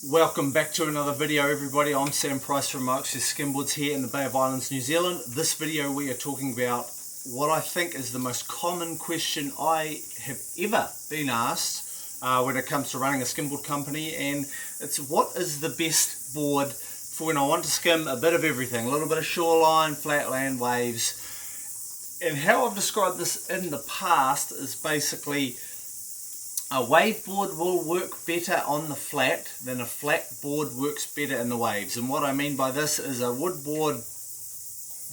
Welcome back to another video, everybody. I'm Sam Price from Skimboards here in the Bay of Islands, New Zealand. This video we are talking about what I think is the most common question I have ever been asked when it comes to running a skimboard company, and it's what is the best board for when I want to skim a bit of everything, a little bit of shoreline, flatland, waves. And how I've described this in the past is basically a wave board will work better on the flat than a flat board works better in the waves. And what I mean by this is a wood board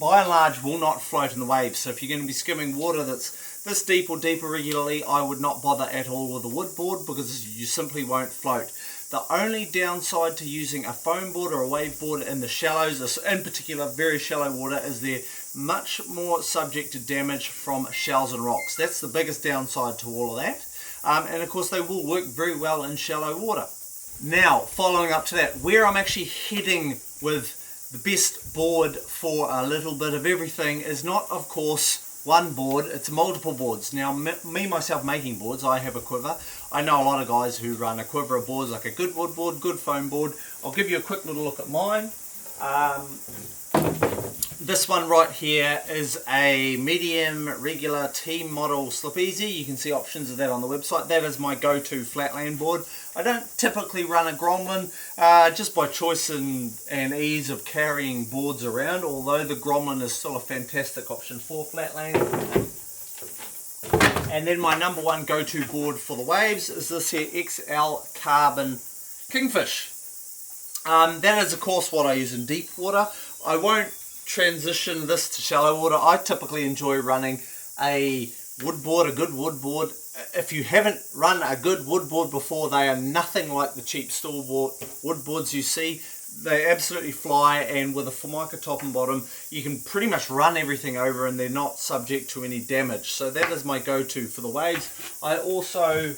by and large will not float in the waves. So if you're going to be skimming water that's this deep or deeper regularly, I would not bother at all with a wood board because you simply won't float. The only downside to using a foam board or a wave board in the shallows, in particular very shallow water, is they're much more subject to damage from shells and rocks. That's the biggest downside to all of that. And of course they will work very well in shallow water. Now, following up to that, where I'm actually heading with the best board for a little bit of everything is not, of course, one board, it's multiple boards. Now, me myself making boards, I have a quiver. I know a lot of guys who run a quiver of boards, like a good wood board, good foam board. I'll give you a quick little look at mine. This one right here is a medium regular team model slip easy. You can see options of that on the website. That is my go-to flatland board. I don't typically run a Gromlin just by choice and ease of carrying boards around, although the Gromlin is still a fantastic option for flatland. And then my number one go-to board for the waves is this here XL Carbon Kingfish. That is of course what I use in deep water. I won't transition this to shallow water. I typically enjoy running a wood board, a good wood board. If you haven't run a good wood board before, they are nothing like the cheap store-bought wood boards you see. They absolutely fly, and with a Formica top and bottom you can pretty much run everything over and they're not subject to any damage. So that is my go-to for the waves. I also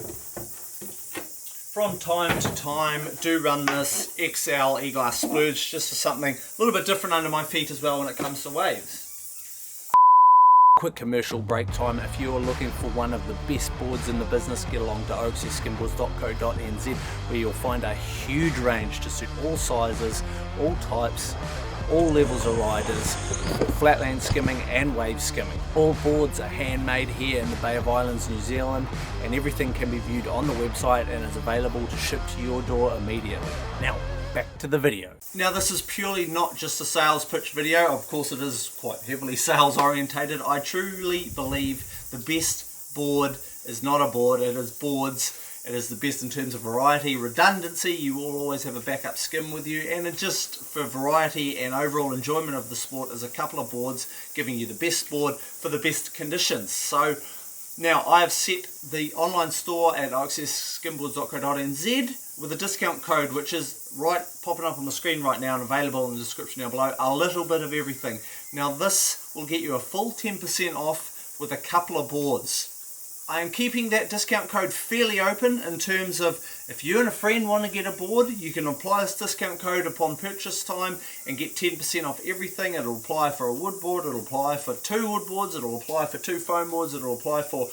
from time to time do run this XL E-Glass Splurge just for something a little bit different under my feet as well when it comes to waves. Quick commercial break time. If you are looking for one of the best boards in the business, get along to skimboards.co.nz where you'll find a huge range to suit all sizes, all types, all levels of riders, flatland skimming and wave skimming. All boards are handmade here in the Bay of Islands, New Zealand, and everything can be viewed on the website and is available to ship to your door immediately. Now, back to the video. Now, this is purely not just a sales pitch video. Of course, it is quite heavily sales orientated. I truly believe the best board is not a board, it is boards. It is the best in terms of variety, redundancy. You will always have a backup skim with you, and it just for variety and overall enjoyment of the sport is a couple of boards giving you the best board for the best conditions. So now I have set the online store at skimboards.co.nz with a discount code which is right popping up on the screen right now and available in the description down below. A little bit of everything. Now this will get you a full 10% off with a couple of boards. I am keeping that discount code fairly open in terms of if you and a friend want to get a board, you can apply this discount code upon purchase time and get 10% off everything. It'll apply for a wood board, it'll apply for 2 wood boards, it'll apply for 2 foam boards, it'll apply for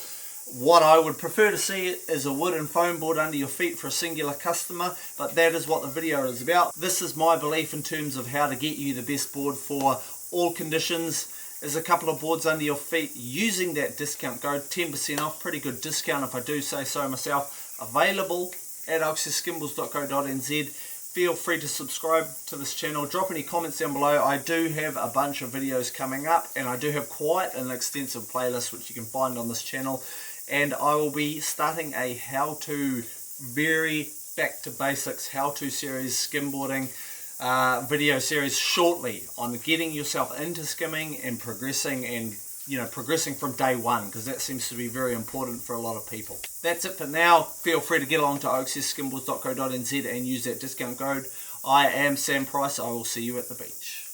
what I would prefer to see is a wood and foam board under your feet for a singular customer, but that is what the video is about. This is my belief in terms of how to get you the best board for all conditions. Is a couple of boards under your feet using that discount code, 10% off, pretty good discount if I do say so myself, available at skimboards.co.nz. Feel free to subscribe to this channel, drop any comments down below. I do have a bunch of videos coming up and I do have quite an extensive playlist which you can find on this channel, and I will be starting a how-to, very back to basics how-to series, skimboarding video series shortly on getting yourself into skimming and progressing, and progressing from day one, because that seems to be very important for a lot of people. That's it for now. Feel free to get along to skimboards.co.nz and use that discount code. I am Sam Price. I will see you at the beach.